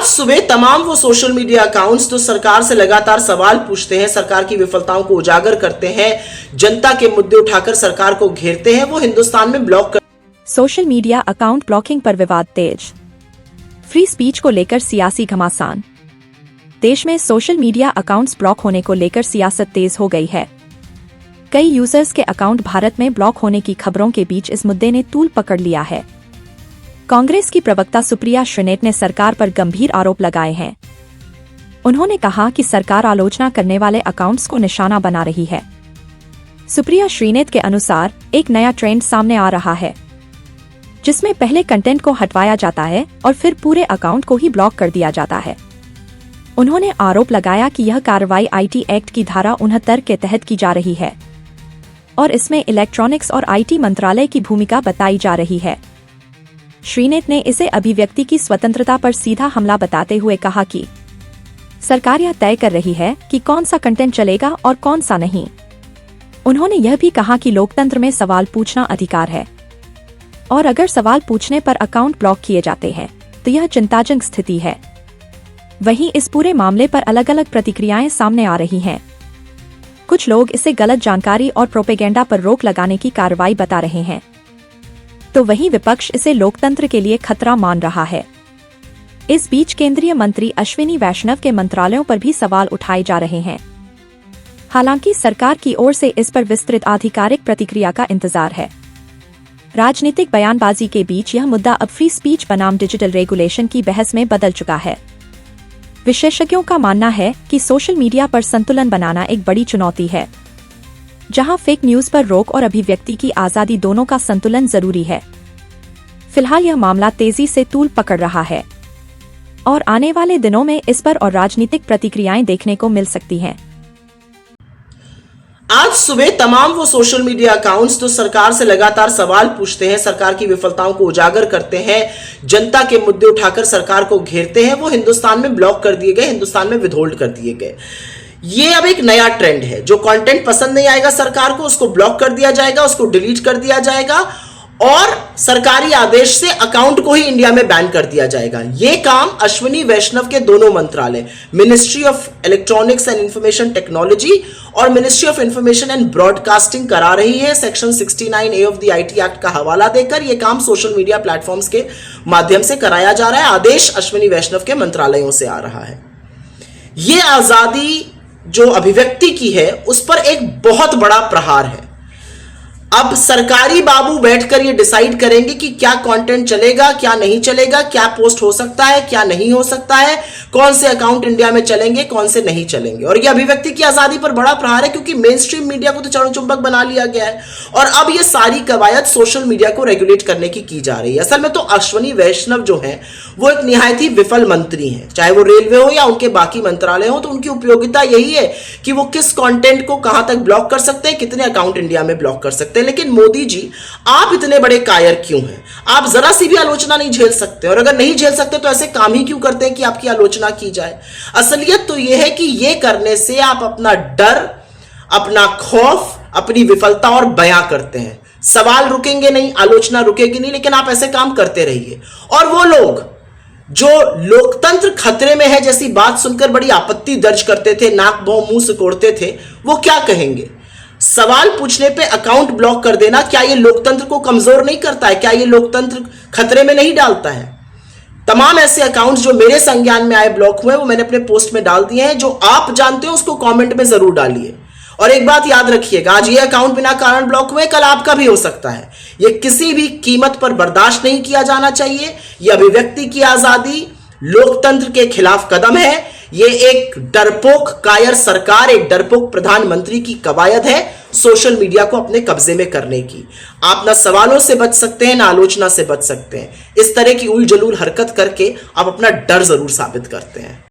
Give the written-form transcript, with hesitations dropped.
सुबह तमाम वो सोशल मीडिया अकाउंट्स जो सरकार से लगातार सवाल पूछते हैं, सरकार की विफलताओं को उजागर करते हैं, जनता के मुद्दे उठाकर सरकार को घेरते हैं, वो हिंदुस्तान में ब्लॉक कर। सोशल मीडिया अकाउंट ब्लॉकिंग पर विवाद तेज। फ्री स्पीच को लेकर सियासी घमासान। देश में सोशल मीडिया अकाउंट्स ब्लॉक होने को लेकर सियासत तेज हो गई है। कई यूजर्स के अकाउंट भारत में ब्लॉक होने की खबरों के बीच इस मुद्दे ने तूल पकड़ लिया है। कांग्रेस की प्रवक्ता सुप्रिया श्रीनेत ने सरकार पर गंभीर आरोप लगाए हैं। उन्होंने कहा कि सरकार आलोचना करने वाले अकाउंट्स को निशाना बना रही है। सुप्रिया श्रीनेत के अनुसार एक नया ट्रेंड सामने आ रहा है, जिसमें पहले कंटेंट को हटवाया जाता है और फिर पूरे अकाउंट को ही ब्लॉक कर दिया जाता है। उन्होंने आरोप लगाया कि यह कार्रवाई आईटी एक्ट की धारा 69 के तहत की जा रही है और इसमें इलेक्ट्रॉनिक्स और आईटी मंत्रालय की भूमिका बताई जा रही है। श्रीनेत ने इसे अभिव्यक्ति की स्वतंत्रता पर सीधा हमला बताते हुए कहा कि सरकार यह तय कर रही है कि कौन सा कंटेंट चलेगा और कौन सा नहीं। उन्होंने यह भी कहा कि लोकतंत्र में सवाल पूछना अधिकार है और अगर सवाल पूछने पर अकाउंट ब्लॉक किए जाते हैं तो यह चिंताजनक स्थिति है। वहीं इस पूरे मामले पर अलग अलग प्रतिक्रियाएं सामने आ रही हैं। कुछ लोग इसे गलत जानकारी और प्रोपेगेंडा पर रोक लगाने की कार्रवाई बता रहे हैं, तो वहीं विपक्ष इसे लोकतंत्र के लिए खतरा मान रहा है। इस बीच केंद्रीय मंत्री अश्विनी वैष्णव के मंत्रालयों पर भी सवाल उठाए जा रहे हैं। हालांकि सरकार की ओर से इस पर विस्तृत आधिकारिक प्रतिक्रिया का इंतजार है। राजनीतिक बयानबाजी के बीच यह मुद्दा अब फ्री स्पीच बनाम डिजिटल रेगुलेशन की बहस में बदल चुका है। विशेषज्ञों का मानना है कि सोशल मीडिया पर संतुलन बनाना एक बड़ी चुनौती है, जहां फेक न्यूज पर रोक और अभिव्यक्ति की आजादी दोनों का संतुलन जरूरी है। फिलहाल यह मामला तेजी से तूल पकड़ रहा है और आने वाले दिनों में इस पर और राजनीतिक प्रतिक्रियाएं देखने को मिल सकती हैं। आज सुबह तमाम वो सोशल मीडिया अकाउंट्स जो सरकार से लगातार सवाल पूछते हैं, सरकार की विफलताओं को उजागर करते हैं, जनता के मुद्दे उठाकर सरकार को घेरते हैं, वो हिंदुस्तान में ब्लॉक कर दिए गए, हिंदुस्तान में विथहोल्ड कर दिए गए। ये अब एक नया ट्रेंड है। जो कंटेंट पसंद नहीं आएगा सरकार को, उसको ब्लॉक कर दिया जाएगा, उसको डिलीट कर दिया जाएगा और सरकारी आदेश से अकाउंट को ही इंडिया में बैन कर दिया जाएगा। ये काम अश्विनी वैष्णव के दोनों मंत्रालय, ministry of electronics and information technology और ministry of information and broadcasting करा रही है। Section 69A of the IT act का हवाला देकर यह काम सोशल मीडिया प्लेटफॉर्म्स के माध्यम से कराया जा रहा है। आदेश अश्विनी वैष्णव के मंत्रालयों से आ रहा है। यह आजादी जो अभिव्यक्ति की है उस पर एक बहुत बड़ा प्रहार है। अब सरकारी बाबू बैठकर ये डिसाइड करेंगे कि क्या कंटेंट चलेगा, क्या नहीं चलेगा, क्या पोस्ट हो सकता है, क्या नहीं हो सकता है, कौन से अकाउंट इंडिया में चलेंगे, कौन से नहीं चलेंगे। और ये अभिव्यक्ति की आजादी पर बड़ा प्रहार है, क्योंकि मेन स्ट्रीम मीडिया को तो चरणचुंबक बना लिया गया है और अब ये सारी कवायद सोशल मीडिया को रेगुलेट करने की जा रही है। असल में तो अश्विनी वैष्णव जो है वो एक निहायत ही विफल मंत्री हैं, चाहे वो रेलवे हो या उनके बाकी मंत्रालय हो। तो उनकी उपयोगिता यही है कि वो किस कंटेंट को कहां तक ब्लॉक कर सकते हैं, कितने अकाउंट इंडिया में ब्लॉक कर सकते हैं। लेकिन मोदी जी, आप इतने बड़े कायर क्यों हैं? आप जरा सी भी आलोचना नहीं झेल सकते, और अगर नहीं झेल सकते तो ऐसे काम ही क्यों करते हैं कि आपकी आलोचना की जाए? असलियत तो यह है कि यह करने से आप अपना डर, अपना खौफ, अपनी विफलता और बयां करते हैं। सवाल रुकेंगे नहीं, आलोचना रुकेगी नहीं, लेकिन आप ऐसे काम करते रहिए। और वो लोग जो लोकतंत्र खतरे में है जैसी बात सुनकर बड़ी आपत्ति दर्ज करते थे, नाक भौं मुंह सिकोड़ते थे, वो क्या कहेंगे? सवाल पूछने पे अकाउंट ब्लॉक कर देना क्या ये लोकतंत्र को कमजोर नहीं करता है? क्या ये लोकतंत्र खतरे में नहीं डालता है? तमाम ऐसे अकाउंट्स जो मेरे संज्ञान में आए ब्लॉक हुए, वो मैंने अपने पोस्ट में डाल दिए हैं। जो आप जानते हो उसको कमेंट में जरूर डालिए। और एक बात याद रखिएगा, आज ये अकाउंट बिना कारण ब्लॉक हुए, कल आपका भी हो सकता है। ये किसी भी कीमत पर बर्दाश्त नहीं किया जाना चाहिए। ये अभिव्यक्ति की आजादी लोकतंत्र के खिलाफ कदम है। ये एक डरपोक कायर सरकार, एक डरपोक प्रधानमंत्री की कवायद है सोशल मीडिया को अपने कब्जे में करने की। आप ना सवालों से बच सकते हैं, ना आलोचना से बच सकते हैं। इस तरह की उल जलूल हरकत करके आप अपना डर जरूर साबित करते हैं।